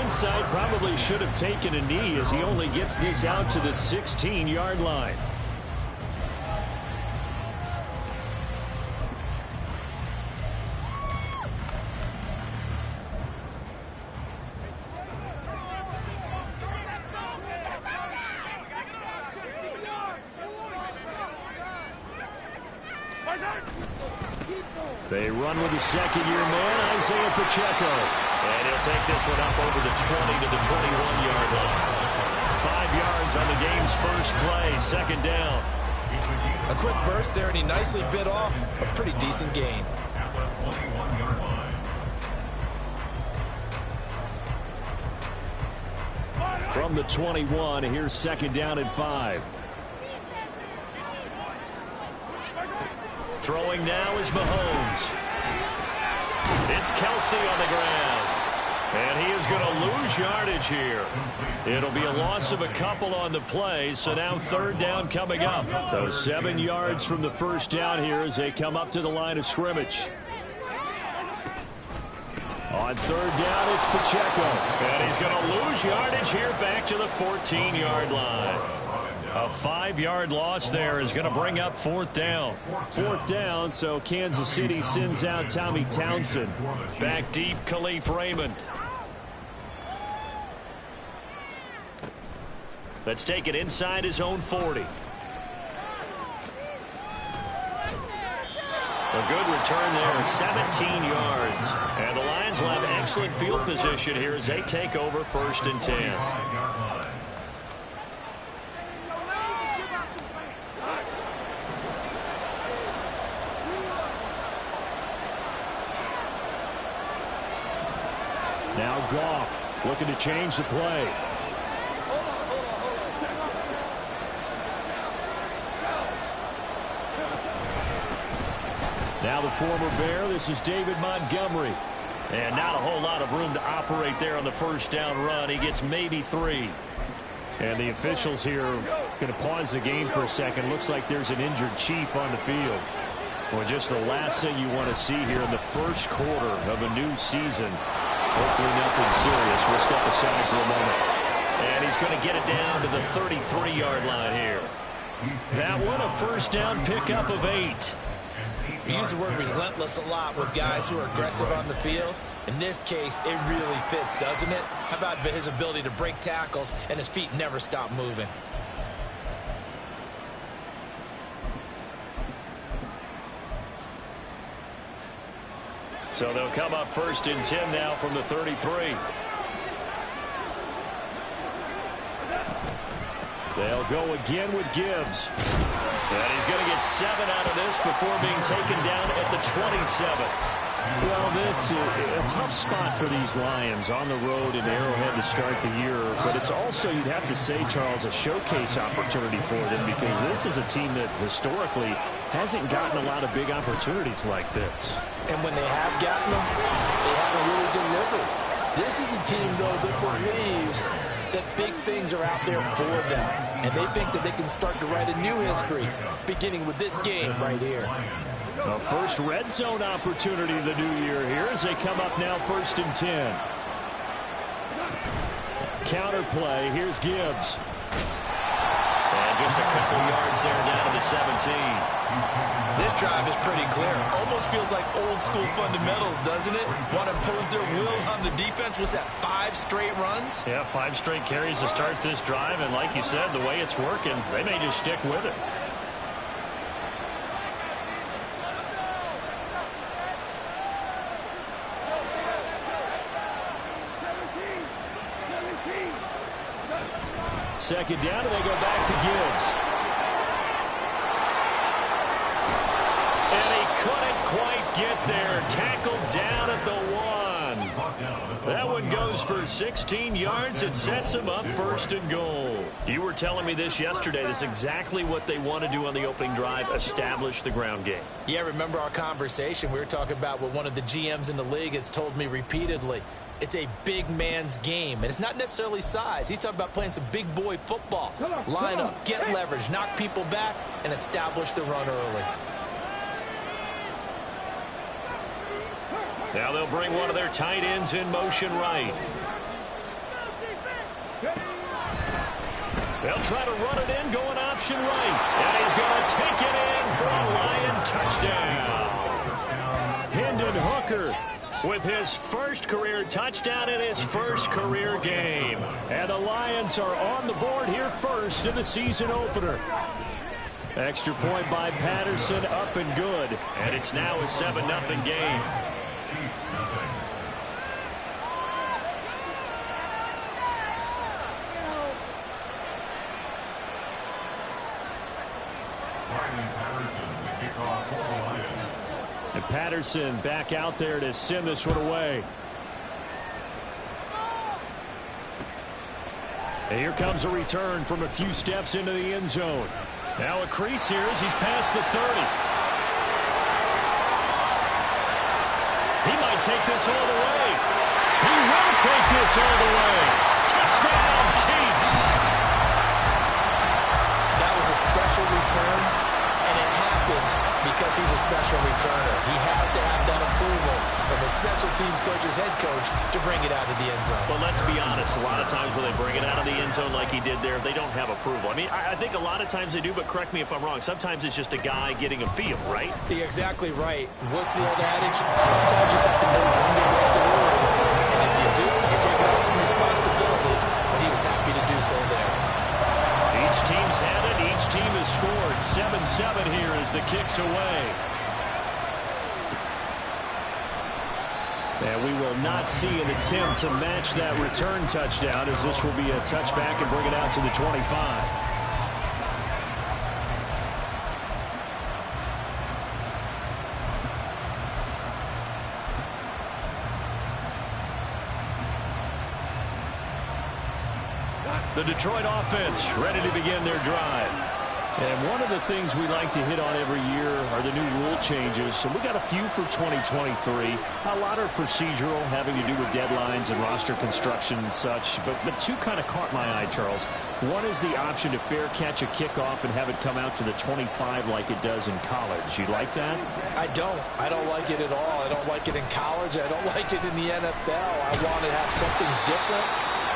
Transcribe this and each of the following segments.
hindsight, probably should have taken a knee as he only gets this out to the 16-yard line. They run with the second-year man, Isaiah Pacheco. And he'll take this one up over the 20 to the 21-yard line. 5 yards on the game's first play, second down. A quick burst there, and he nicely bit off a pretty decent gain. From the 21, here's second down and 5. Throwing now is Mahomes. It's Kelsey on the ground. And he is going to lose yardage here. It'll be a loss of a couple on the play, so now third down coming up. So 7 yards from the first down here as they come up to the line of scrimmage. On third down, it's Pacheco. And he's going to lose yardage here back to the 14-yard line. A 5-yard loss there is going to bring up fourth down. Fourth down, so Kansas City sends out Tommy Townsend. Back deep, Khalif Raymond. Let's take it inside his own 40. A good return there, 17 yards. And the Lions will have excellent field position here as they take over first and 10. Now Goff looking to change the play. Now the former Bear, this is David Montgomery. And not a whole lot of room to operate there on the first down run. He gets maybe 3. And the officials here are going to pause the game for a second. Looks like there's an injured Chief on the field. Well, just the last thing you want to see here in the first quarter of a new season. Hopefully nothing serious. We'll step aside for a moment. And he's going to get it down to the 33-yard line here. That one, a first down pickup of 8. We use the word relentless a lot with guys who are aggressive on the field. In this case, it really fits, doesn't it? How about his ability to break tackles and his feet never stop moving? So they'll come up first and 10 now from the 33. They'll go again with Gibbs. And he's going to get 7 out of this before being taken down at the 27. Well, this is a tough spot for these Lions on the road in Arrowhead to start the year. But it's also, you'd have to say, Charles, a showcase opportunity for them because this is a team that historically hasn't gotten a lot of big opportunities like this. And when they have gotten them, they haven't really delivered. This is a team, though, that believes that big things are out there for them. And they think that they can start to write a new history, beginning with this game right here. The first red zone opportunity of the new year here as they come up now first and 10. Counter play. Here's Gibbs. And just a couple yards there down to the 17. This drive is pretty clear. Almost feels like old school fundamentals, doesn't it? Want to impose their will on the defense. Was that 5 straight runs? Yeah, 5 straight carries to start this drive. And like you said, the way it's working, they may just stick with it. Second down, and they go back to Gibbs. And he couldn't quite get there. Tackled down at the 1. That one goes for 16 yards. It sets him up first and goal. You were telling me this yesterday. This is exactly what they want to do on the opening drive, establish the ground game. Yeah, remember our conversation? We were talking about what one of the GMs in the league has told me repeatedly. It's a big man's game, and it's not necessarily size. He's talking about playing some big boy football. Line up, get leverage, knock people back, and establish the run early. Now they'll bring one of their tight ends in motion right. They'll try to run it in, going option right. And he's going to take it in for a Lion touchdown. Hendon Hooker with his first career touchdown in his first career game. And the Lions are on the board here first in the season opener. Extra point by Patterson, up and good. And it's now a 7-0 game. And Patterson back out there to send this one away. And here comes a return from a few steps into the end zone. Now a crease here as he's past the 30. He might take this all the way. He will take this all the way. Touchdown, Chiefs. That was a special return, and it happened because he's a special returner. He has to have that approval from his special teams coach's head coach to bring it out of the end zone. But let's be honest, a lot of times when they bring it out of the end zone like he did there, they don't have approval. I mean, I think a lot of times they do, but correct me if I'm wrong. Sometimes it's just a guy getting a feel, right? You're exactly right. What's the old adage? Sometimes you just have to know when to break the rules. And if you do, you're taking on some responsibility. But he was happy to do so there. Each team's had it. Each team has scored. 7-7 here as the kick's away. And we will not see an attempt to match that return touchdown, as this will be a touchback and bring it out to the 25. The Detroit offense ready to begin their drive. And one of the things we like to hit on every year are the new rule changes. And we got a few for 2023. A lot are procedural, having to do with deadlines and roster construction and such. But two kind of caught my eye, Charles. One is the option to fair catch a kickoff and have it come out to the 25 like it does in college. You like that? I don't. I don't like it at all. I don't like it in college. I don't like it in the NFL. I want to have something different.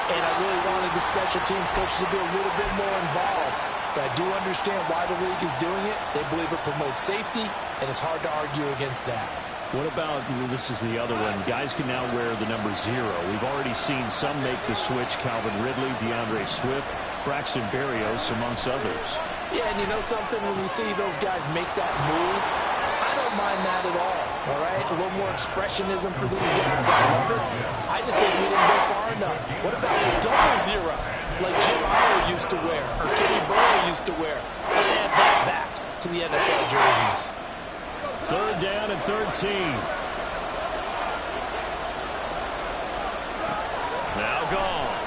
And I really wanted the special teams coaches to be a little bit more involved. But I do understand why the league is doing it. They believe it promotes safety, and it's hard to argue against that. What about, this is the other one, guys can now wear the number 0. We've already seen some make the switch. Calvin Ridley, DeAndre Swift, Braxton Berrios, amongst others. Yeah, and you know something? When you see those guys make that move, I don't mind that at all. All right, a little more expressionism for these guys. I love it. I just think we didn't go far enough. What about double 0, like Jim Howard used to wear, or Kenny Burley used to wear? Let's add that back to the NFL jerseys. 3rd down and 13. Now gone.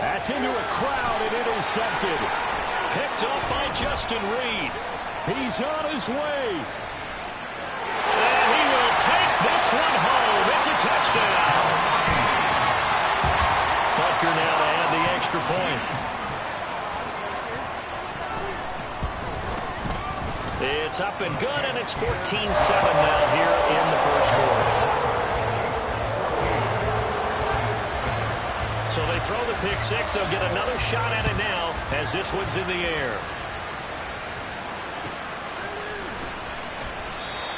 That's into a crowd and intercepted. Picked up by Justin Reed. He's on his way. And he will take this one home. It's a touchdown. Butker now to add the extra point. It's up and good, and it's 14-7 now here in the first quarter. So they throw the pick 6. They'll get another shot at it now as this one's in the air.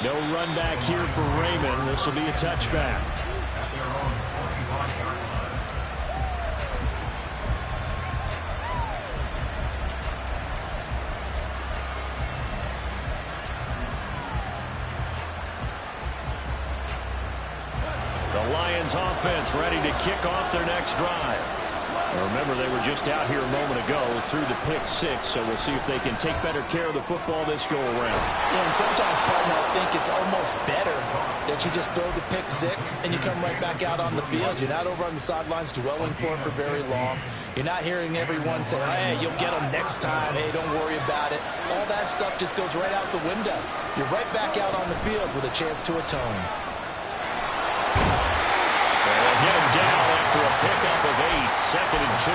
No run back here for Raymond. This will be a touchback. The Lions offense ready to kick off their next drive. Remember, they were just out here a moment ago through the pick 6, so we'll see if they can take better care of the football this go around. Yeah, and sometimes, partner, I think it's almost better that you just throw the pick 6 and you come right back out on the field. You're not over on the sidelines dwelling for it for very long. You're not hearing everyone say, hey, you'll get them next time. Hey, don't worry about it. All that stuff just goes right out the window. You're right back out on the field with a chance to atone. Get him down after a pickup of 8, 2nd and 2.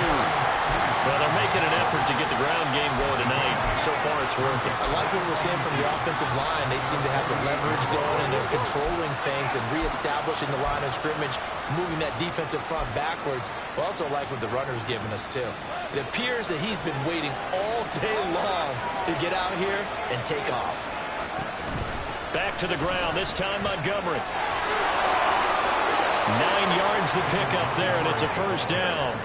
Well, they're making an effort to get the ground game going tonight. So far, it's working. I like what we're seeing from the offensive line. They seem to have the leverage going, and they're controlling things and reestablishing the line of scrimmage, moving that defensive front backwards. But also like what the runner's giving us, too. It appears that he's been waiting all day long to get out here and take off. Back to the ground, this time Montgomery. 9 yards the pickup there, and it's a first down.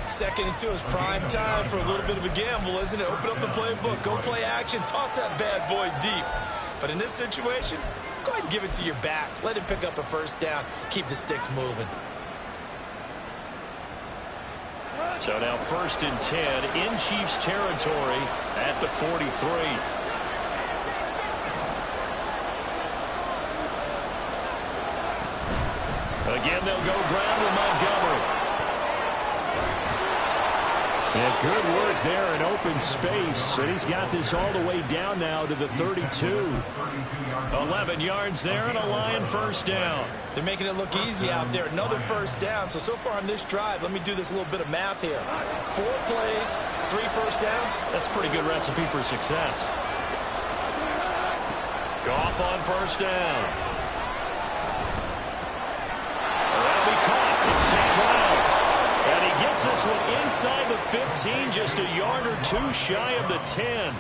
2nd and 2 is prime time for a little bit of a gamble, isn't it? Open up the playbook, go play action, toss that bad boy deep. But in this situation, go ahead and give it to your back. Let him pick up a first down. Keep the sticks moving. So now 1st and 10 in Chiefs territory at the 43. Again, they'll go ground with Montgomery. And good work there in open space. And he's got this all the way down now to the 32. 11 yards there and a Lion first down. They're making it look easy out there. Another first down. So far on this drive, let me do this little bit of math here. 4 plays, 3 first downs. That's a pretty good recipe for success. Goff on first down. That'll be caught. It's St. Brown. And he gets this one inside the 15, just a yard or 2 shy of the 10.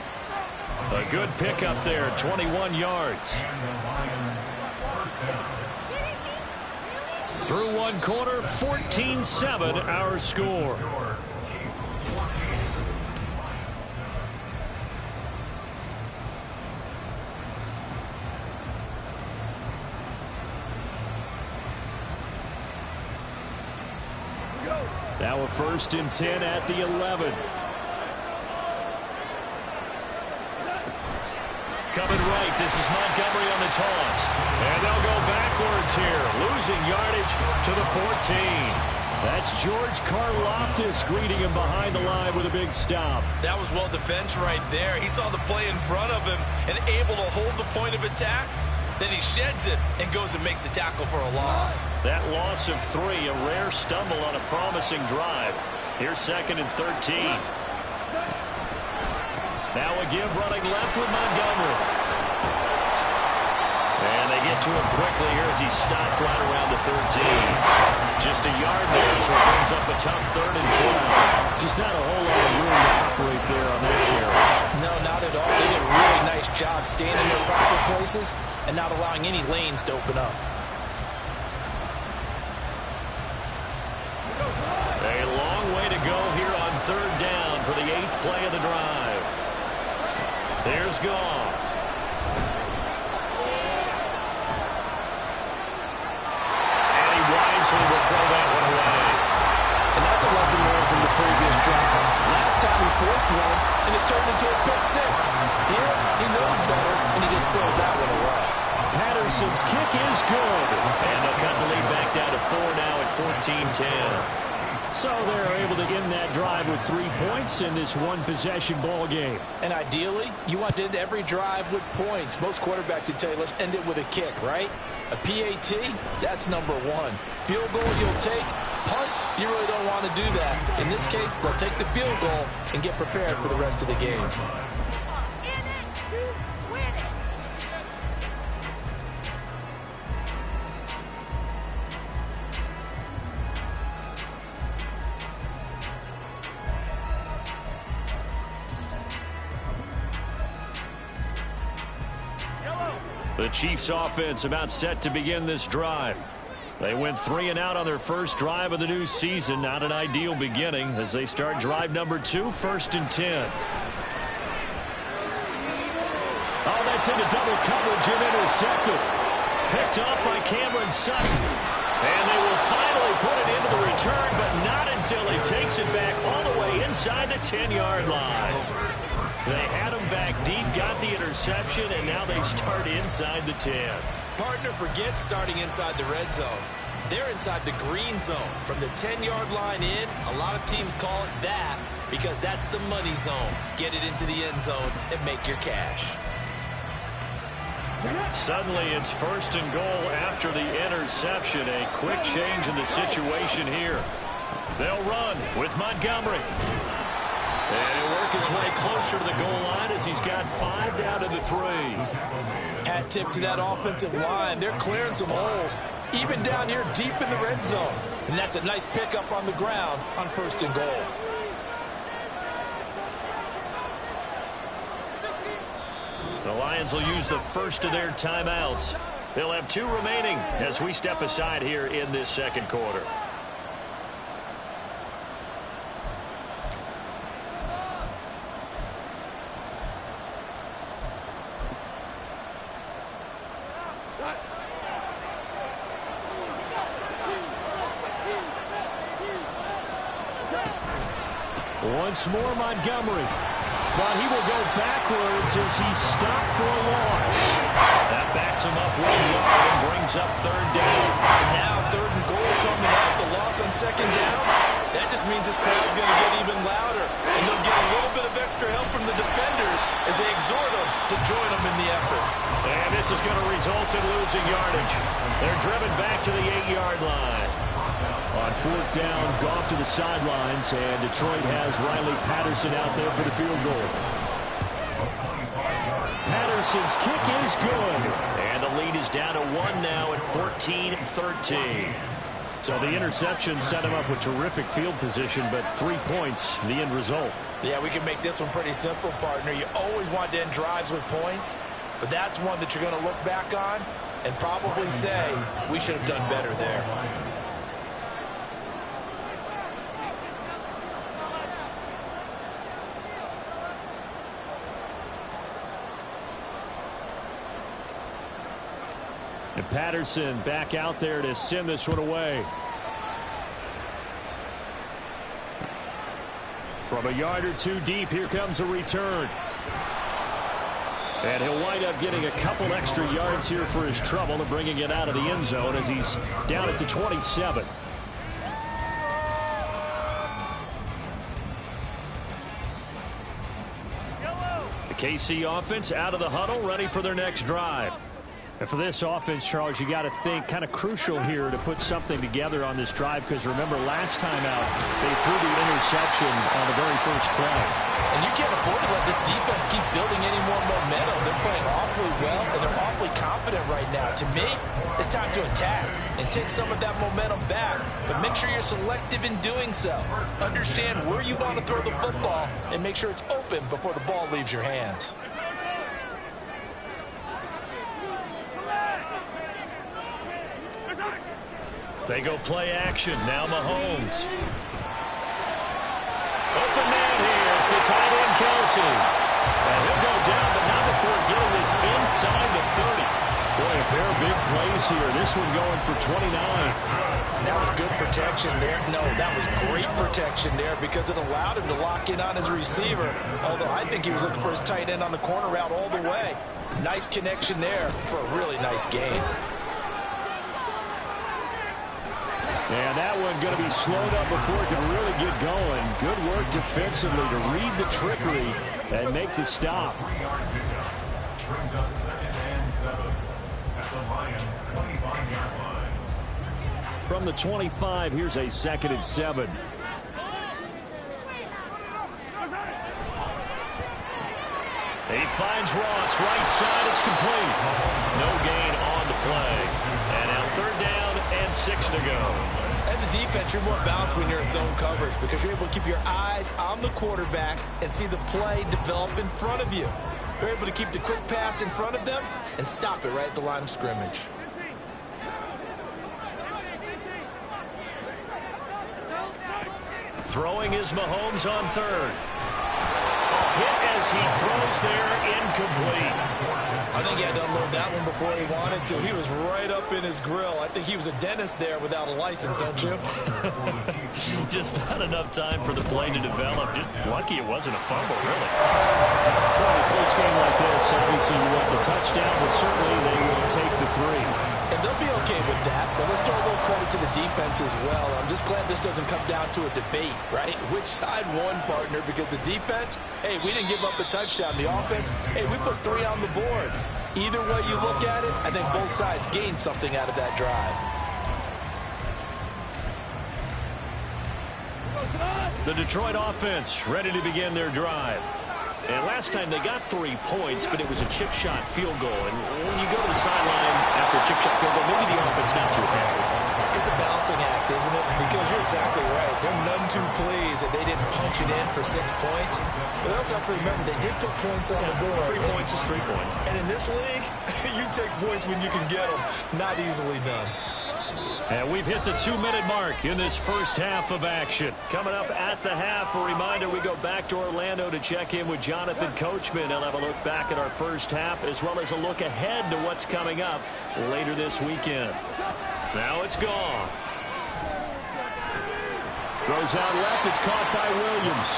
A good pickup there, 21 yards. Through one quarter, 14-7 our score. Now a 1st and 10 at the 11. Coming right, this is Montgomery on the toss. And they'll go backwards here, losing yardage to the 14. That's George Karlaftis greeting him behind the line with a big stop. That was well defense right there. He saw the play in front of him and able to hold the point of attack. Then he sheds it and goes and makes a tackle for a loss. That loss of 3, a rare stumble on a promising drive. Here's 2nd and 13. Now a give running left with Montgomery. And they get to him quickly here as he stopped right around the 13. Just a yard there, so it brings up a tough 3rd and 12. Just not a whole lot of room to operate there on that carry. No, not at all. They did a really nice job staying in their proper places and not allowing any lanes to open up. A long way to go here on 3rd down for the 8th play of the drive. There's Goff. And he wisely will throw that one away. And that's a lesson learned from the previous drive. Last time he forced one, and it turned into a pick 6. Here, he knows better, and he just throws that one away. Patterson's kick is good. And they'll cut the lead back down to 4 now at 14-10. So they're able to end that drive with 3 points in this one-possession ball game. And ideally, you want to end every drive with points. Most quarterbacks would tell you, let's end it with a kick, right? A PAT, that's number 1. Field goal you'll take. Punts, you really don't want to do that. In this case, they'll take the field goal and get prepared for the rest of the game. The Chiefs offense about set to begin this drive. They went 3 and out on their first drive of the new season. Not an ideal beginning as they start drive number 2, 1st and 10. Oh, that's into double coverage and intercepted. Picked off by Cameron Sutton. And they will finally put it into the return, but not until he takes it back all the way inside the 10-yard line. They had him back deep, got the interception, and now they start inside the 10. Partner forgets starting inside the red zone. They're inside the green zone. From the 10-yard line in, a lot of teams call it that because that's the money zone. Get it into the end zone and make your cash. Suddenly it's 1st and goal after the interception. A quick change in the situation here. They'll run with Montgomery. And he'll work his way closer to the goal line as he's got 5 down to the 3. Hat tip to that offensive line. They're clearing some holes, even down here deep in the red zone. And that's a nice pickup on the ground on 1st and goal. The Lions will use the first of their timeouts. They'll have 2 remaining as we step aside here in this 2nd quarter. Once more, Montgomery. But he will go backwards as he's stopped for a loss. That backs him up 1 yard and brings up 3rd down. And now 3rd and goal coming up. The loss on 2nd down. That just means this crowd's going to get even louder. And they'll get a little bit of extra help from the defenders as they exhort them to join them in the effort. And this is going to result in losing yardage. They're driven back to the 8-yard line. On 4th down, Goff to the sidelines, and Detroit has Riley Patterson out there for the field goal. Patterson's kick is good. And the lead is down to 1 now at 14-13. So the interception set him up with terrific field position, but 3 points, the end result. Yeah, we can make this one pretty simple, partner. You always want to end drives with points, but that's one that you're going to look back on and probably say, we should have done better there. And Patterson back out there to send this one away. From a yard or 2 deep, here comes a return. And he'll wind up getting a couple extra yards here for his trouble and bringing it out of the end zone as he's down at the 27. The KC offense out of the huddle, ready for their next drive. And for this offense, Charles, you got to think kind of crucial here to put something together on this drive, because remember last time out they threw the interception on the very first play. And you can't afford to let this defense keep building any more momentum. They're playing awfully well, and they're awfully confident right now. To me, it's time to attack and take some of that momentum back, but make sure you're selective in doing so. Understand where you want to throw the football and make sure it's open before the ball leaves your hands. They go play action. Now Mahomes. Open man here. It's the tight end, Kelsey. And he'll go down, but not before getting this inside the 30. Boy, a pair of big plays here. This one going for 29. That was good protection there. No, that was great protection there because it allowed him to lock in on his receiver. Although I think he was looking for his tight end on the corner route all the way. Nice connection there for a really nice gain. And that one going to be slowed up before it can really get going. Good work defensively to read the trickery and make the stop. From the 25, here's a 2nd and 7. He finds Ross, right side, it's complete. No gain on the play. And now 3rd down and 6 to go. As a defense, you're more balanced when you're in zone coverage because you're able to keep your eyes on the quarterback and see the play develop in front of you. You're able to keep the quick pass in front of them and stop it right at the line of scrimmage. Throwing is Mahomes on 3rd. Hit as he throws there, incomplete. I think he had to unload that one before he wanted to. He was right up in his grill. I think he was a dentist there without a license, don't you? Just not enough time for the play to develop. Just lucky it wasn't a fumble, really. Well, in a close game like this, obviously you want the touchdown, but certainly they will take the 3. And they'll be okay with that, but let's throw a little credit to the defense as well. I'm just glad this doesn't come down to a debate, right? Which side won, partner? Because the defense, hey, we didn't give up a touchdown. The offense, hey, we put 3 on the board. Either way you look at it, I think both sides gained something out of that drive. The Detroit offense ready to begin their drive. And last time they got 3 points, but it was a chip shot field goal. And when you go to the sideline after a chip shot field goal, maybe the offense not too happy. It's a balancing act, isn't it? Because you're exactly right. They're none too pleased that they didn't punch it in for 6 points. But they also have to remember they did put points on the board. 3 points is 3 points. And in this league, you take points when you can get them. Not easily done. And we've hit the 2-minute mark in this first half of action. Coming up at the half, a reminder, we go back to Orlando to check in with Jonathan Coachman. He'll have a look back at our first half as well as a look ahead to what's coming up later this weekend. Now it's gone. Goes out left. It's caught by Williams.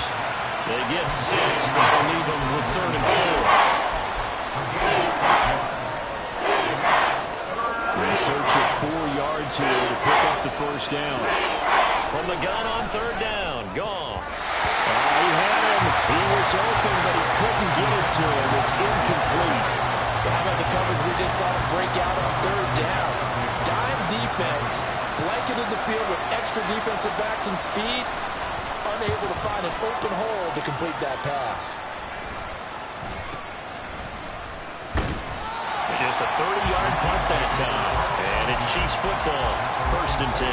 They get 6. That'll leave them with 3rd and 4. In search of 4 yards here to pick up the first down. From the gun on 3rd down. Gone. He had him. He was open, but he couldn't get it to him. It's incomplete. How about the coverage we just saw him break out on 3rd down? Dime defense, blanketed the field with extra defensive backs and speed, unable to find an open hole to complete that pass. Just a 30-yard punt that time. And it's Chiefs football. 1st and 10.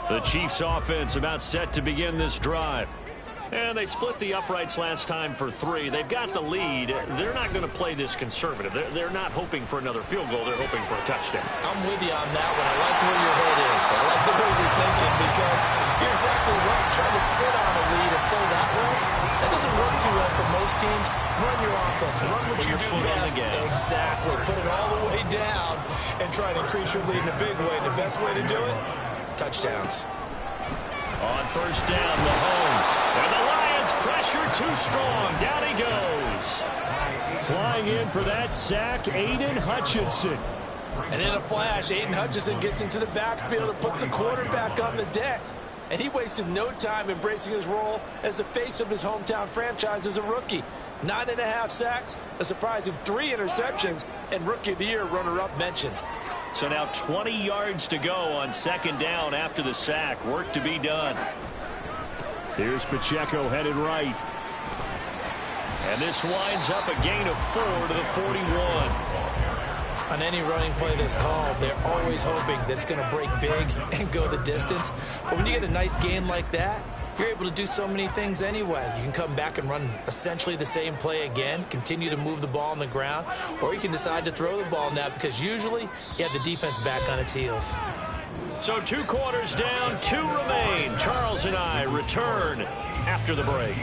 The Chiefs offense about set to begin this drive. And they split the uprights last time for 3. They've got the lead. They're not going to play this conservative. They're not hoping for another field goal. They're hoping for a touchdown. I'm with you on that one. I like where your head is. I like the way you're thinking because you're exactly right. Trying to sit on a lead and play that way, that doesn't work too well for most teams. Run your offense. Run what you do best. Exactly. Put it all the way down and try to increase your lead in a big way. And the best way to do it, touchdowns. On 1st down, Mahomes. And the Lions pressure too strong. Down he goes. Flying in for that sack, Aiden Hutchinson. And in a flash, Aiden Hutchinson gets into the backfield and puts the quarterback on the deck. And he wasted no time embracing his role as the face of his hometown franchise as a rookie. 9.5 sacks, a surprising 3 interceptions, and Rookie of the Year runner-up mention. So now 20 yards to go on 2nd down after the sack. Work to be done. Here's Pacheco headed right. And this winds up a gain of 4 to the 41. On any running play that's called, they're always hoping that it's going to break big and go the distance. But when you get a nice gain like that, you're able to do so many things anyway. You can come back and run essentially the same play again, continue to move the ball on the ground, or you can decide to throw the ball now because usually you have the defense back on its heels. So 2 quarters down, 2 remain. Charles and I return after the break.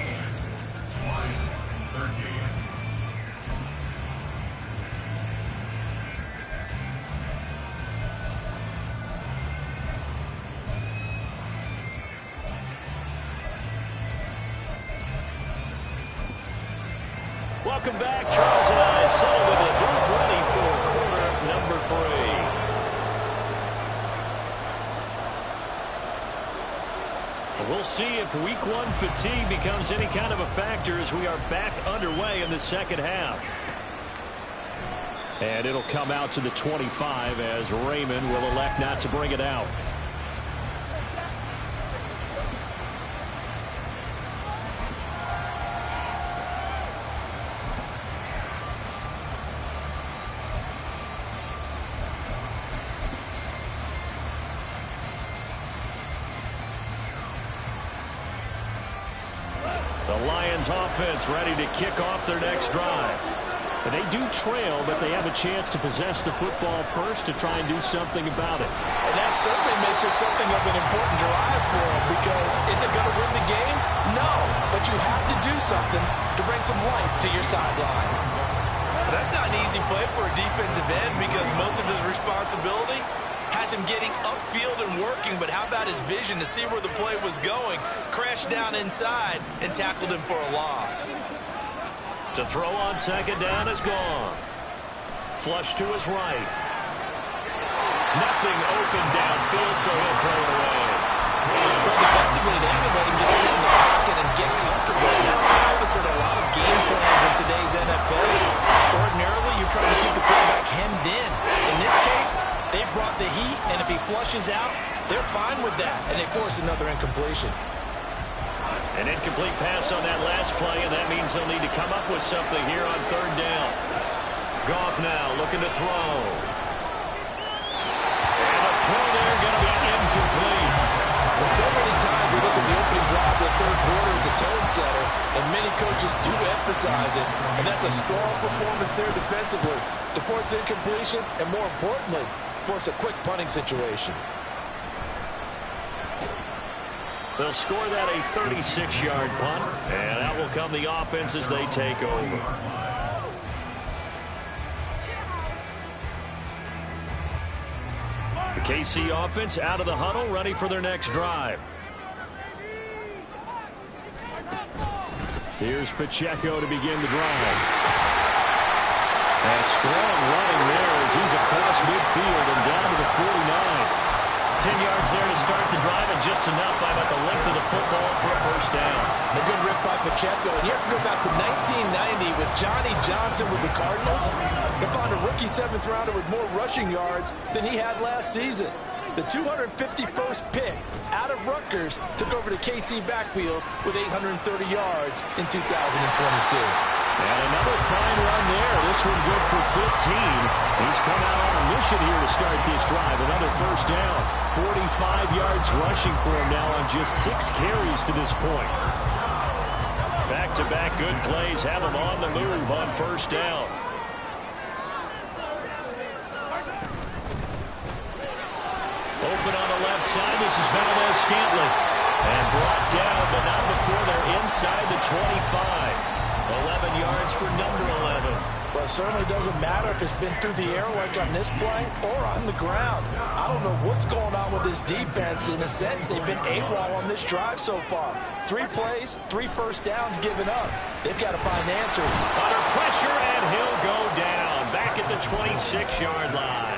Welcome back. Charles and I settled into the booth ready for quarter number 3. We'll see if week 1 fatigue becomes any kind of a factor as we are back underway in the second half. And it'll come out to the 25 as Raymond will elect not to bring it out. The Lions offense ready to kick off their next drive. And they do trail, but they have a chance to possess the football first to try and do something about it. And that certainly makes it something of an important drive for them because is it going to win the game? No, but you have to do something to bring some life to your sideline. But that's not an easy play for a defensive end because most of his responsibility has him getting upfield and working, but how about his vision to see where the play was going, crashed down inside, and tackled him for a loss. To throw on 2nd down is gone. Flush to his right. Nothing open downfield, so he'll throw it away. Well, defensively, they haven't let him just sit in the pocket and get comfortable. rushes out, they're fine with that, and they force another incompletion. An incomplete pass on that last play, and that means they'll need to come up with something here on third down. Goff now looking to throw. And the throw there going to be incomplete. And so many times we look at the opening drive of the third quarter as a tone setter, and many coaches do emphasize it, and that's a strong performance there defensively to force incompletion and, more importantly, force a quick punting situation. They'll score that a 36-yard punt, and out will come the offense as they take over. The KC offense out of the huddle, ready for their next drive. Here's Pacheco to begin the drive. And strong running there as he's across midfield and down to the 49. 10 yards there to start the drive, and just enough by about the length of the football for a first down. A good rip by Pacheco. And you have to go back to 1990 with Johnny Johnson with the Cardinals. They found a rookie seventh rounder with more rushing yards than he had last season. The 251st pick out of Rutgers took over the KC backfield with 830 yards in 2022. And another fine run there. This one good for 15. He's come out on a mission here to start this drive. Another first down. 45 yards rushing for him now on just 6 carries to this point. Back-to-back good plays have him on the move on first down. Open on the left side. This is Valdez-Scantling. And brought down, but not before they're inside the 25. 11 yards for number 11. Well, it certainly doesn't matter if it's been through the air like on this play or on the ground. I don't know what's going on with this defense. In a sense, they've been AWOL on this drive so far. 3 plays, 3 first downs given up. They've got to find answers. Under pressure, and he'll go down. Back at the 26-yard line.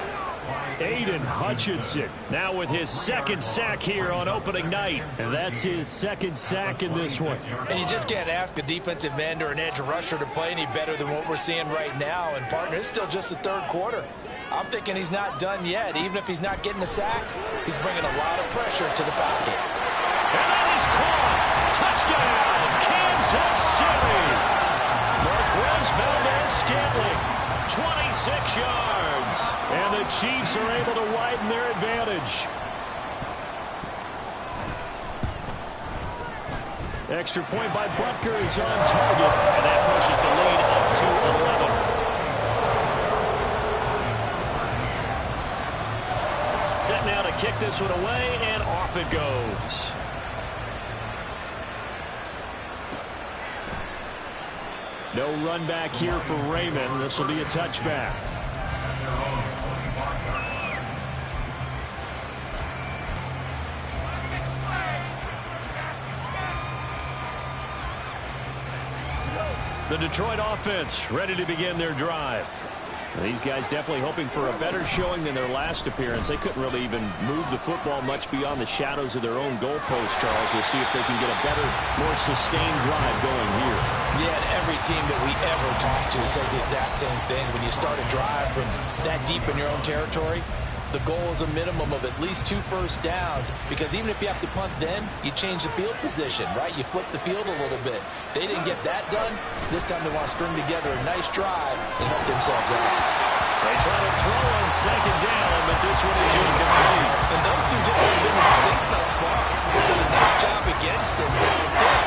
Aiden Hutchinson now with his second sack here on opening night. And that's his second sack in this one. And you just can't ask a defensive end or an edge rusher to play any better than what we're seeing right now. And, partner, it's still just the third quarter. I'm thinking he's not done yet. Even if he's not getting a sack, he's bringing a lot of pressure to the pocket. And that is caught. Touchdown, Kansas City. Marquez Valdez-Scantling. 26 yards. And the Chiefs are able to widen their advantage. Extra point by Butker is on target. And that pushes the lead up to 11. Set now to kick this one away, and off it goes. No run back here for Raymond. This will be a touchback. The Detroit offense ready to begin their drive. These guys definitely hoping for a better showing than their last appearance. They couldn't really even move the football much beyond the shadows of their own goalpost, Charles. We'll see if they can get a better, more sustained drive going here. Yeah, and every team that we ever talk to says the exact same thing. When you start a drive from that deep in your own territory, the goal is a minimum of at least 2 first downs, because even if you have to punt then, you change the field position, right? You flip the field a little bit. They didn't get that done. This time they want to string together a nice drive and help themselves out. They try to throw on second down, but this one is incomplete. And those two just haven't been in sync thus far. They've done a nice job against him, but still,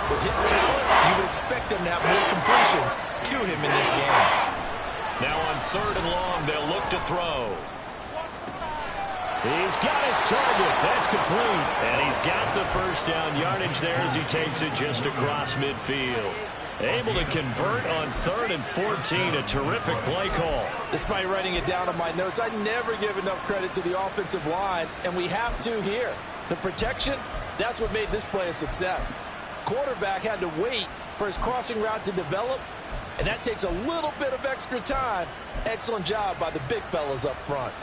with his talent, you would expect them to have more completions to him in this game. Now on third and long, they'll look to throw. He's got his target. That's complete. And he's got the first down yardage there as he takes it just across midfield. Able to convert on 3rd and 14. A terrific play call. Despite writing it down on my notes, I never give enough credit to the offensive line, and we have to here. The protection, that's what made this play a success. Quarterback had to wait for his crossing route to develop, and that takes a little bit of extra time. Excellent job by the big fellas up front.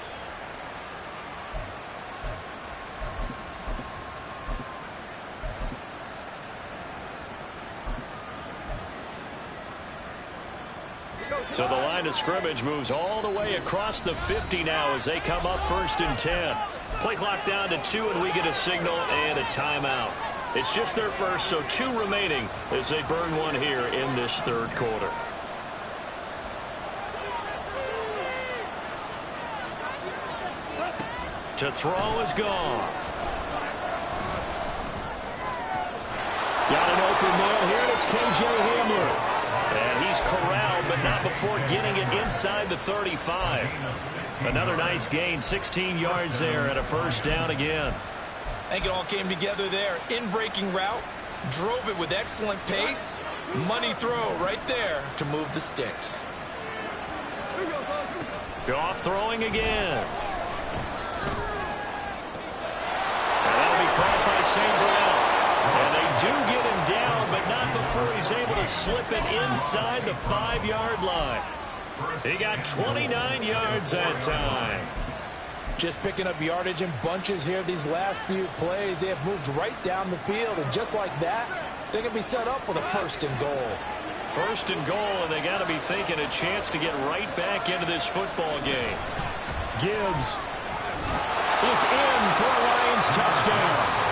So the line of scrimmage moves all the way across the 50 now as they come up 1st and 10. Play clock down to 2, and we get a signal and a timeout. It's just their first, so 2 remaining as they burn one here in this 3rd quarter. To throw is Goff. Got an open man here, and it's K.J. Hamler. And he's corralled, but not before getting it inside the 35. Another nice gain, 16 yards there, and a 1st down again. I think it all came together there. In-breaking route, drove it with excellent pace. Money throw right there to move the sticks. Goff throwing again. And that'll be caught by St. Brown. And they do get him down, but not before he's able to slip it inside the 5-yard line. He got 29 yards that time. Just picking up yardage in bunches here these last few plays. They have moved right down the field, and just like that, they can be set up with a 1st and goal. 1st and goal, and they got to be thinking a chance to get right back into this football game. Gibbs is in for a Lions touchdown.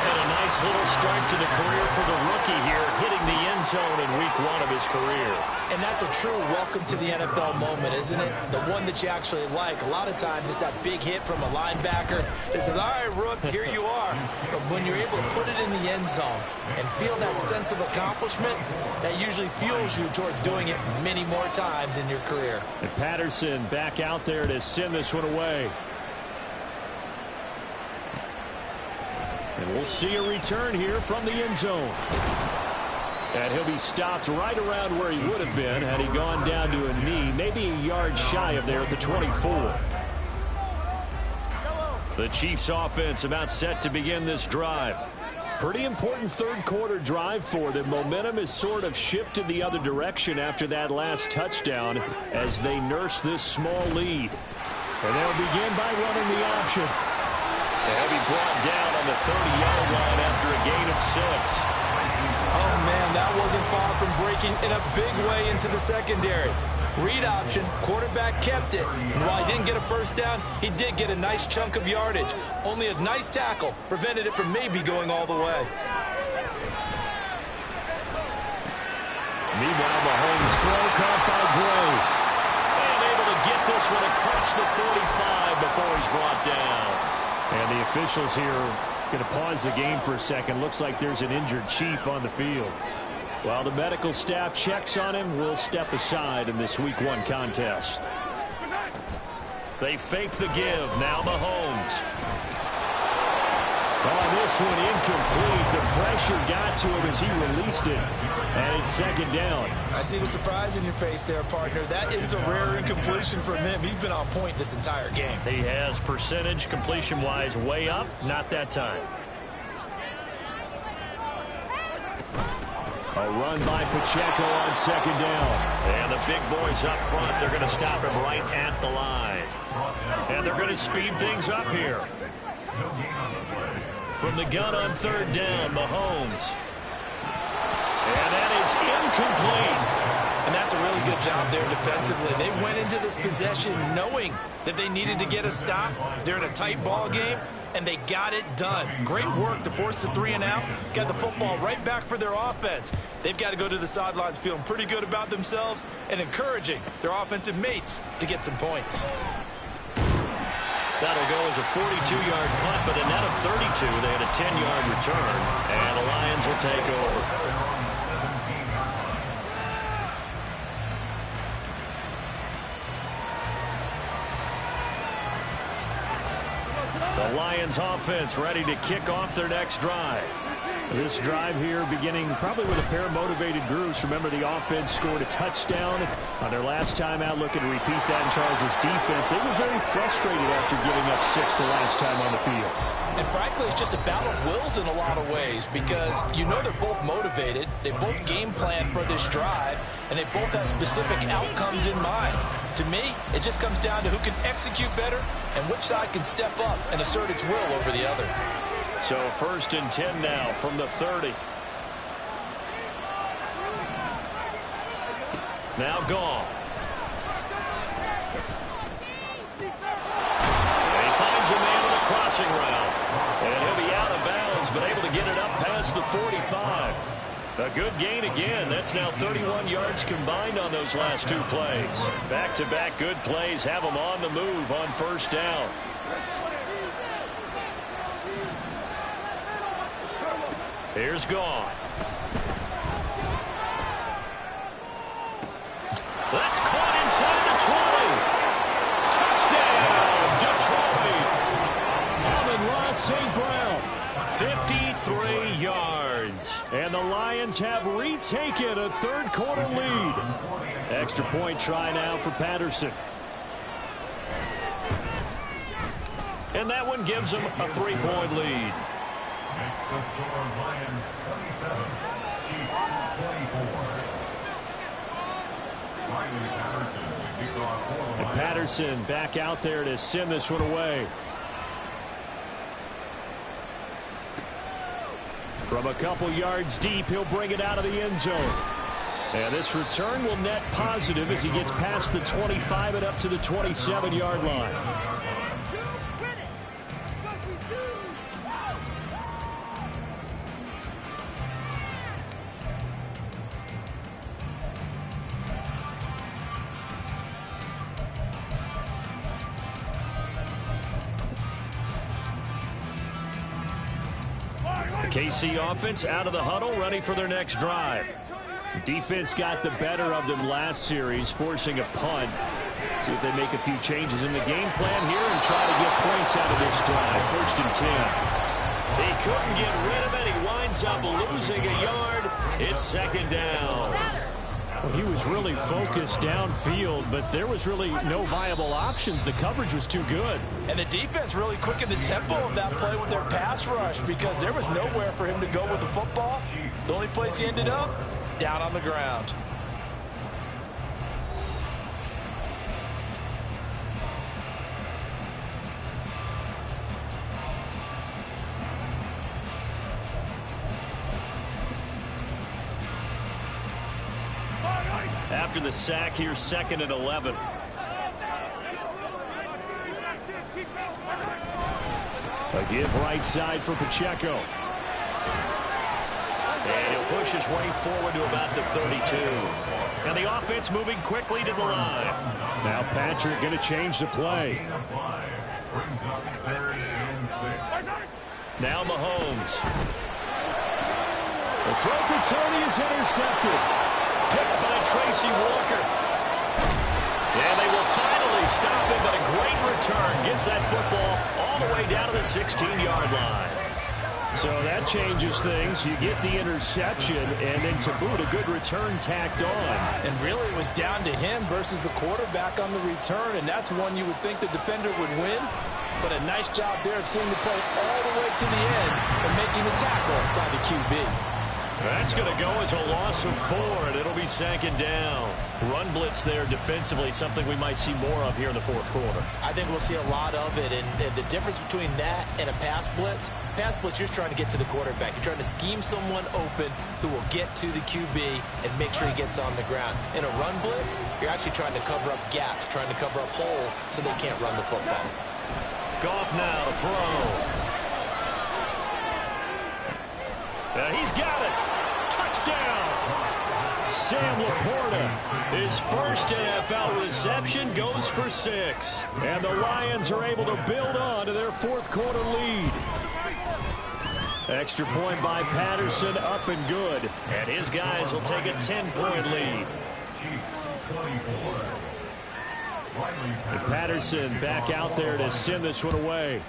And a nice little strike to the career for the rookie here, hitting the end zone in week 1 of his career. And that's a true welcome to the NFL moment, isn't it? The one that you actually like. A lot of times it's that big hit from a linebacker that says, all right, Rook, here you are. But when you're able to put it in the end zone and feel that sense of accomplishment, that usually fuels you towards doing it many more times in your career. And Patterson back out there to send this one away. And we'll see a return here from the end zone. And he'll be stopped right around where he would have been had he gone down to a knee, maybe a yard shy of there at the 24. The Chiefs offense about set to begin this drive. Pretty important 3rd quarter drive for them. Momentum has sort of shifted the other direction after that last touchdown as they nurse this small lead. And they'll begin by running the option. And he'll be brought down on the 30-yard line after a gain of 6. Oh, man, that wasn't far from breaking in a big way into the secondary. Read option, quarterback kept it. And while he didn't get a 1st down, he did get a nice chunk of yardage. Only a nice tackle prevented it from maybe going all the way. Meanwhile, Mahomes' throw caught by Gray. And able to get this one across the 45 before he's brought down. And the officials here going to pause the game for a second. Looks like there's an injured Chief on the field. While the medical staff checks on him, we'll step aside in this Week 1 contest. They fake the give. Now Mahomes. On this one, incomplete. The pressure got to him as he released it. And it's 2nd down. I see the surprise in your face there, partner. That is a rare incompletion from him. He's been on point this entire game. He has percentage completion-wise way up. Not that time. A run by Pacheco on 2nd down. And the big boys up front, they're going to stop him right at the line. And they're going to speed things up here. From the gun on 3rd down, Mahomes. And that is incomplete. And that's a really good job there defensively. They went into this possession knowing that they needed to get a stop. They're in a tight ball game, and they got it done. Great work to force the 3 and out. Got the football right back for their offense. They've got to go to the sidelines feeling pretty good about themselves and encouraging their offensive mates to get some points. That'll go as a 42-yard punt, but a net of 32. They had a 10-yard return, and the Lions will take over. The Lions offense ready to kick off their next drive. This drive here beginning probably with a pair of motivated groups. Remember, the offense scored a touchdown on their last time out, looking to repeat that in Charles' defense. They were very frustrated after giving up 6 the last time on the field. And frankly, it's just a battle of wills in a lot of ways because you know they're both motivated. They both game plan for this drive, and they both have specific outcomes in mind. To me, it just comes down to who can execute better and which side can step up and assert its will over the other. So 1st and 10 now from the 30. Now Goff. passing route. And he'll be out of bounds, but able to get it up past the 45. A good gain again. That's now 31 yards combined on those last two plays. Back-to-back good plays have them on the move on first down. Here's Goff. That's caught inside the 20. Touchdown, Detroit. Amon-Ra St. Brown, 53 yards. And the Lions have retaken a third-quarter lead. Extra point try now for Patterson. And that one gives them a 3-point lead. Next, the score, Lions 27, Chiefs 24. And Patterson back out there to send this one away. From a couple yards deep, he'll bring it out of the end zone. And this return will net positive as he gets past the 25 and up to the 27-yard line. KC offense out of the huddle, ready for their next drive. Defense got the better of them last series, forcing a punt. See if they make a few changes in the game plan here and try to get points out of this drive. 1st and 10. He couldn't get rid of it. He winds up losing a yard. It's 2nd down. Well, he was really focused downfield, but there was really no viable options. The coverage was too good. And the defense really quickened the tempo of that play with their pass rush because there was nowhere for him to go with the football. The only place he ended up, down on the ground. After the sack, here's 2nd and 11. A give right side for Pacheco. And he'll push his way forward to about the 32. And the offense moving quickly to the line. Now Patrick going to change the play. Now Mahomes. The throw for Tony is intercepted. Picked by Tracy Walker. And they will finally stop him, but a great return gets that football all the way down to the 16-yard line. So that changes things. You get the interception, and then to boot, a good return tacked on. And really it was down to him versus the quarterback on the return, and that's one you would think the defender would win. But a nice job there of seeing the play all the way to the end and making the tackle by the QB. That's going to go as a loss of 4, and it'll be 2nd down. Run blitz there defensively, something we might see more of here in the 4th quarter. I think we'll see a lot of it, and the difference between that and a pass blitz, you're just trying to get to the quarterback. You're trying to scheme someone open who will get to the QB and make sure he gets on the ground. In a run blitz, you're actually trying to cover up gaps, trying to cover up holes so they can't run the football. Goff now to throw. He's got it. Touchdown. Sam Laporta, his first NFL reception, goes for 6. And the Lions are able to build on to their 4th quarter lead. Extra point by Patterson, up and good. And his guys will take a 10-point lead. And Patterson back out there to send this one away.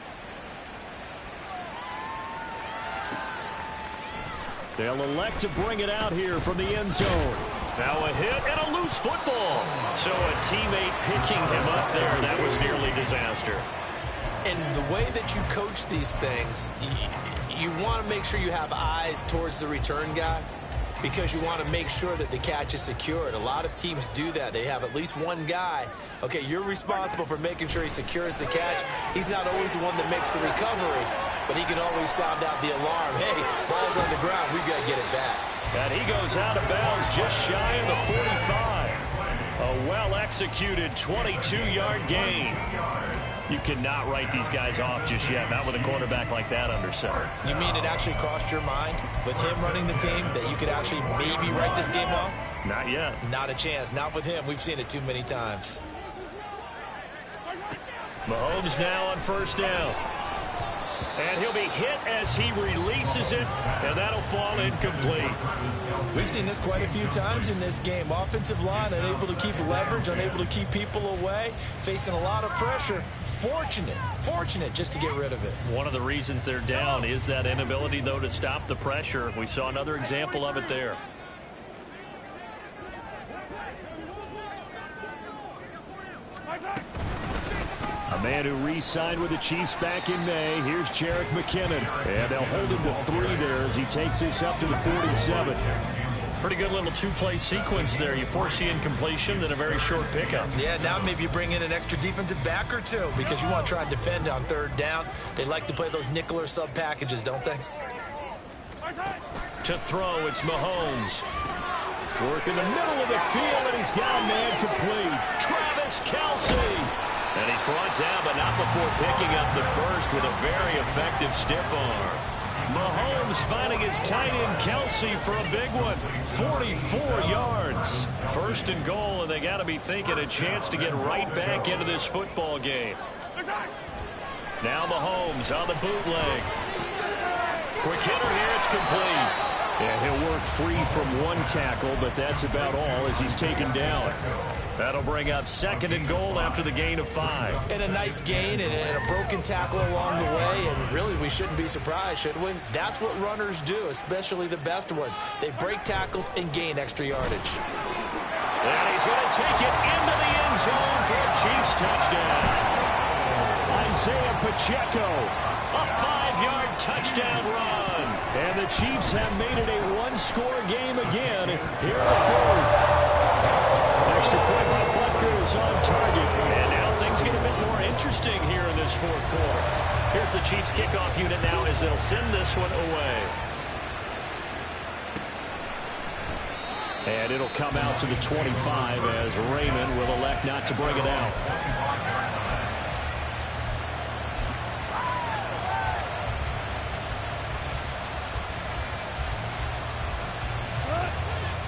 They'll elect to bring it out here from the end zone. Now a hit and a loose football. So a teammate picking him up there, and that was nearly disaster. And the way that you coach these things, you want to make sure you have eyes towards the return guy because you want to make sure that the catch is secured. A lot of teams do that. They have at least one guy. Okay, you're responsible for making sure he secures the catch. He's not always the one that makes the recovery, but he can always sound out the alarm. Hey, ball's on the ground. We've got to get it back. And he goes out of bounds just shy of the 45. A well-executed 22-yard gain. You cannot write these guys off just yet, not with a quarterback like that under center. You mean it actually crossed your mind with him running the team that you could actually maybe write this game off? Not yet. Not a chance. Not with him. We've seen it too many times. Mahomes now on first down. And he'll be hit as he releases it, and that'll fall incomplete. We've seen this quite a few times in this game. Offensive line unable to keep leverage, unable to keep people away, facing a lot of pressure. Fortunate just to get rid of it. One of the reasons they're down is that inability, though, to stop the pressure. We saw another example of it there. A man who re-signed with the Chiefs back in May. Here's Jerick McKinnon. And they'll hold him to 3 there as he takes this up to the 47. Pretty good little two-play sequence there. You force the incompletion, then a very short pickup. Yeah, now maybe you bring in an extra defensive back or two because you want to try and defend on 3rd down. They like to play those nickel or sub packages, don't they? To throw, it's Mahomes. Work in the middle of the field, and he's got a man complete. Travis Kelce. And he's brought down, but not before picking up the first with a very effective stiff arm. Mahomes finding his tight end Kelce for a big one. 44 yards. 1st and goal, and they got to be thinking a chance to get right back into this football game. Now Mahomes on the bootleg. Quick hitter here, it's complete. Yeah, he'll work free from 1 tackle, but that's about all as he's taken down. That'll bring up 2nd and goal after the gain of 5. And a nice gain and a broken tackle along the way, and really we shouldn't be surprised, should we? That's what runners do, especially the best ones. They break tackles and gain extra yardage. And he's going to take it into the end zone for a Chiefs touchdown. Isaiah Pacheco, a 5-yard touchdown run. And the Chiefs have made it a 1-score game again here in the 4th. Extra point by Butker is on target. And now things get a bit more interesting here in this 4th quarter. Here's the Chiefs kickoff unit now as they'll send this one away. And it'll come out to the 25 as Raymond will elect not to bring it out.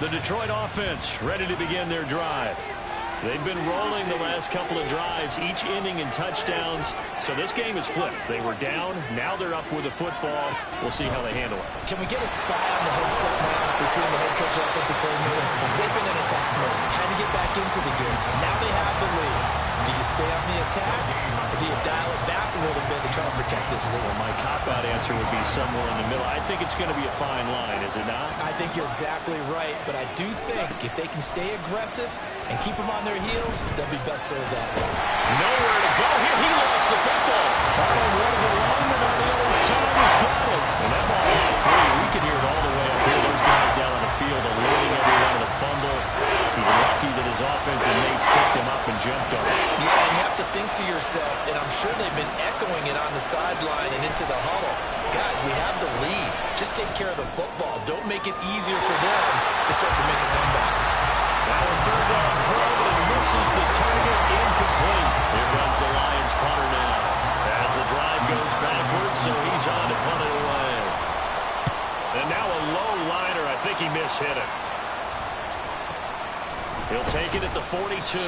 The Detroit offense ready to begin their drive. They've been rolling the last couple of drives, each inning in touchdowns. So this game is flipped. They were down. Now they're up with the football. We'll see how they handle it. Can we get a spy on the headset now between the head coach and offensive coordinator? They've been in attack mode, trying to get back into the game. Now they have the lead. Do you stay on the attack, or do you dial it back a little bit to try to protect this lead? Well, my cop-out answer would be somewhere in the middle. I think it's going to be a fine line, is it not? I think you're exactly right, but I do think if they can stay aggressive and keep them on their heels, they'll be best served that way. Nowhere to go here. He lost the football. And one of the linemen on the other side has got it. And that ball went free. We can hear it all the way up here. Those guys down on the field alerting everyone to the fumble. He's lucky that his offensive mates picked him up and jumped on him. Yeah, and you have to think to yourself, and I'm sure they've been echoing it on the sideline and into the huddle. Guys, we have the lead. Just take care of the football. Don't make it easier for them to start to make a comeback. Now a 3rd down throw, but he misses the target, incomplete. Here comes the Lions punter now. As the drive goes backwards, so he's on to punt it away. And now a low liner. I think he mishit it. He'll take it at the 42.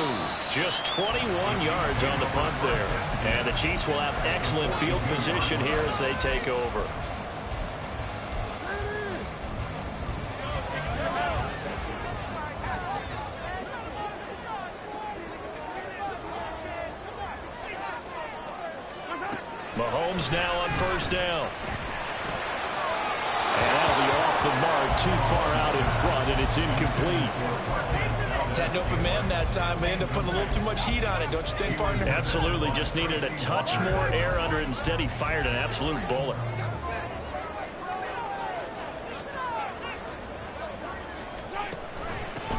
Just 21 yards on the punt there. And the Chiefs will have excellent field position here as they take over. Mahomes now on first down. And that'll be off the mark, too far out in front, and it's incomplete. Had an open man that time, but ended up putting a little too much heat on it, don't you think, partner? Absolutely. Just needed a touch more air under it. Instead, he fired an absolute bullet.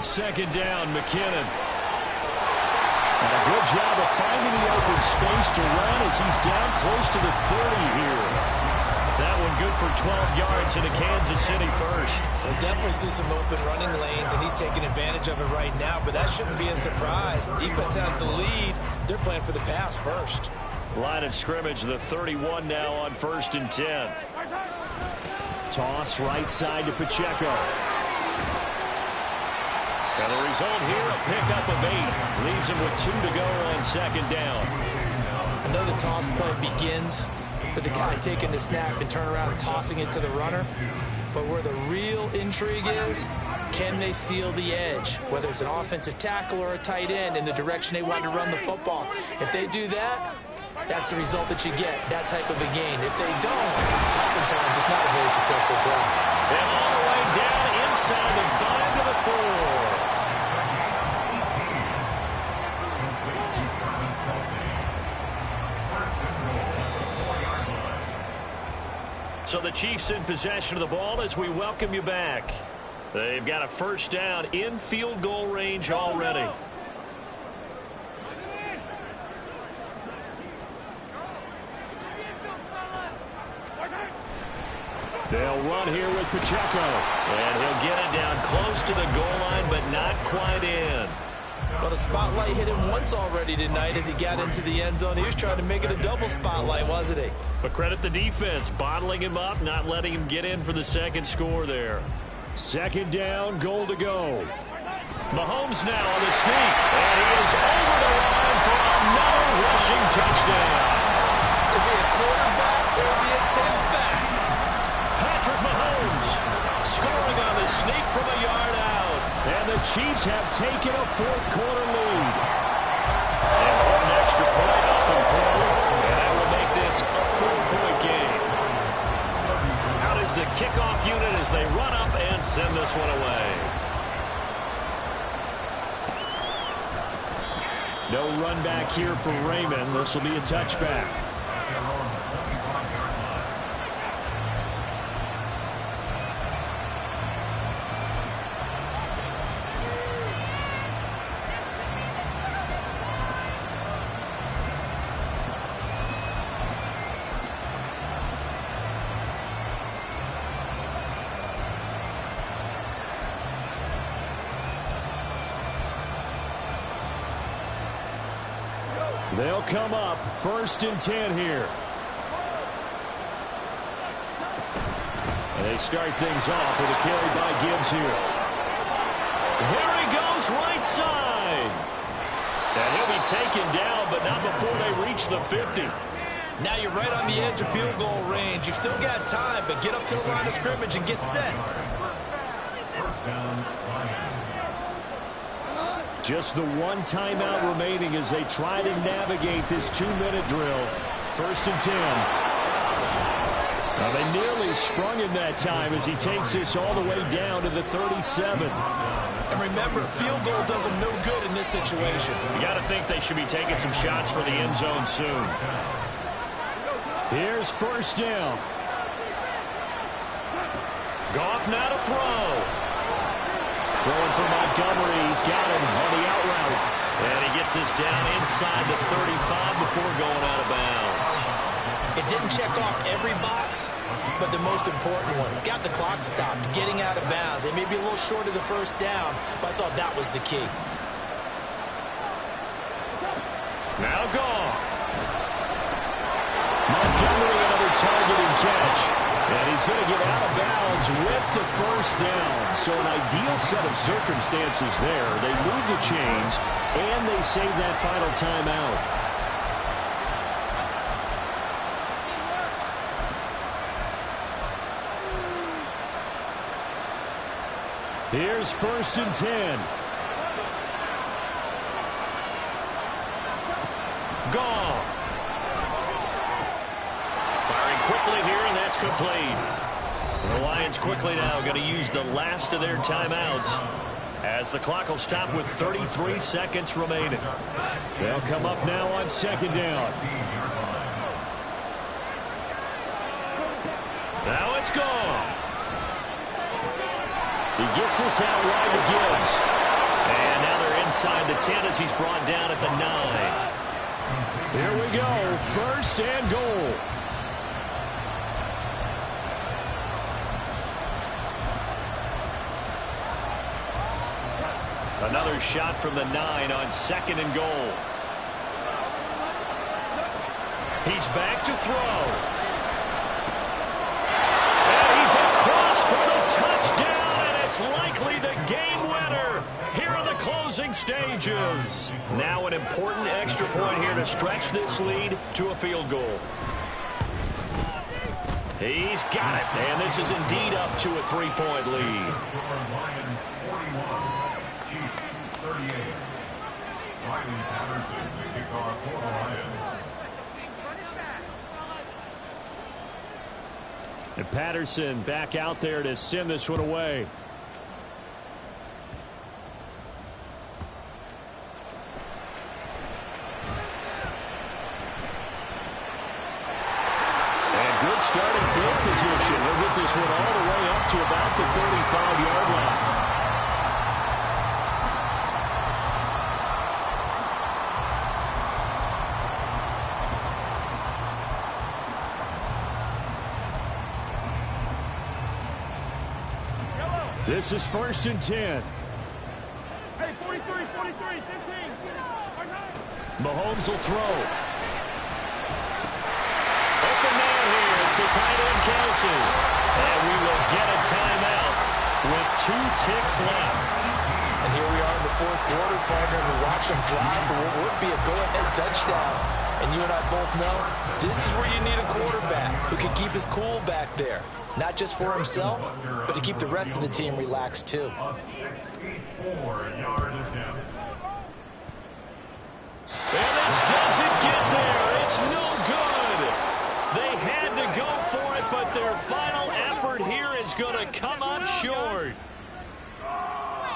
Second down, McKinnon. And a good job of finding the open space to run as he's down close to the 30 here. That one good for 12 yards into Kansas City first. We'll definitely see some open running lanes, and he's taking advantage of it right now, but that shouldn't be a surprise. Defense has the lead. They're playing for the pass first. Line of scrimmage, the 31 now on 1st and 10. Toss right side to Pacheco. And the result here, a pickup of 8. Leaves him with 2 to go on 2nd down. I know the toss play begins with the guy taking the snap and turn around and tossing it to the runner. But where the real intrigue is, can they seal the edge, whether it's an offensive tackle or a tight end, in the direction they want to run the football? If they do that, that's the result that you get, that type of a gain. If they don't, oftentimes it's not a very successful play. And all the way down inside the 5 to the 4. So the Chiefs in possession of the ball as we welcome you back. They've got a 1st down in field goal range already. They'll run here with Pacheco. And he'll get it down close to the goal line, but not quite in. Well, the spotlight hit him once already tonight as he got into the end zone. He was trying to make it a double spotlight, wasn't he? But credit the defense, bottling him up, not letting him get in for the 2nd score there. 2nd down, goal to go. Mahomes now on the sneak, and he is over the line for another rushing touchdown. Is he a quarterback or is he a tailback? Patrick Mahomes scoring on the sneak from a yard out. And the Chiefs have taken a 4th quarter lead. And one extra point up and through, and that will make this a 4-point game. Out is the kickoff unit as they run up and send this one away. No run back here for Raymond. This will be a touchback. They'll come up 1st and 10 here. And they start things off with a carry by Gibbs here. There he goes right side. And he'll be taken down, but not before they reach the 50. Now you're right on the edge of field goal range. You've still got time, but get up to the line of scrimmage and get set. Just the one timeout remaining as they try to navigate this 2-minute drill. 1st and 10. Now they nearly sprung him that time as he takes this all the way down to the 37. And remember, field goal does them no good in this situation. You got to think they should be taking some shots for the end zone soon. Here's 1st down. Goff now to throw. Throwing for Montgomery. He's got him on the out route. And he gets this down inside the 35 before going out of bounds. It didn't check off every box, but the most important one. Got the clock stopped, getting out of bounds. It may be a little short of the 1st down, but I thought that was the key. Now Goff. Montgomery, another target and catch. And he's going to get out of bounds with the 1st down. So an ideal set of circumstances there. They move the chains, and they save that final timeout. Here's 1st and 10. Goff. Firing quickly here, and that's complete. The Lions quickly now going to use the last of their timeouts as the clock will stop with 33 seconds remaining. They'll come up now on 2nd down. Now it's Goff. He gets this out wide to Gibbs. And now they're inside the 10 as he's brought down at the 9. Here we go. 1st and goal. Another shot from the 9 on 2nd and goal. He's back to throw. And he's across for the touchdown, and it's likely the game winner here in the closing stages. Now an important extra point here to stretch this lead to a field goal. He's got it, and this is indeed up to a 3-point lead. Lions 41, Chiefs 38. Riley Patterson, the kickoff for the Lions. And Patterson back out there to send this one away. Good starting field position. He'll get this one all the way up to about the 35-yard line. This is 1st and 10. Hey, 43, 15. Mahomes will throw. It's the tight end, Kelsey. And we will get a timeout with 2 ticks left. And here we are in the 4th quarter, partner, and we watch them drive for what would be a go-ahead touchdown. And you and I both know this is where you need a quarterback who can keep his cool back there. Not just for himself, but to keep the rest of the team relaxed, too. A 64-yard attempt. And this doesn't get there. It's no good. They had to go for it, but their final effort here is going to come up short.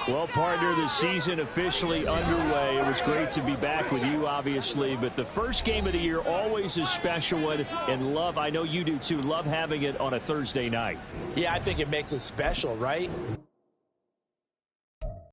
Well, partner, the season officially underway. It was great to be back with you, obviously, but the first game of the year always a special one, and love, I know you do too, love having it on a Thursday night. Yeah, I think it makes it special, right?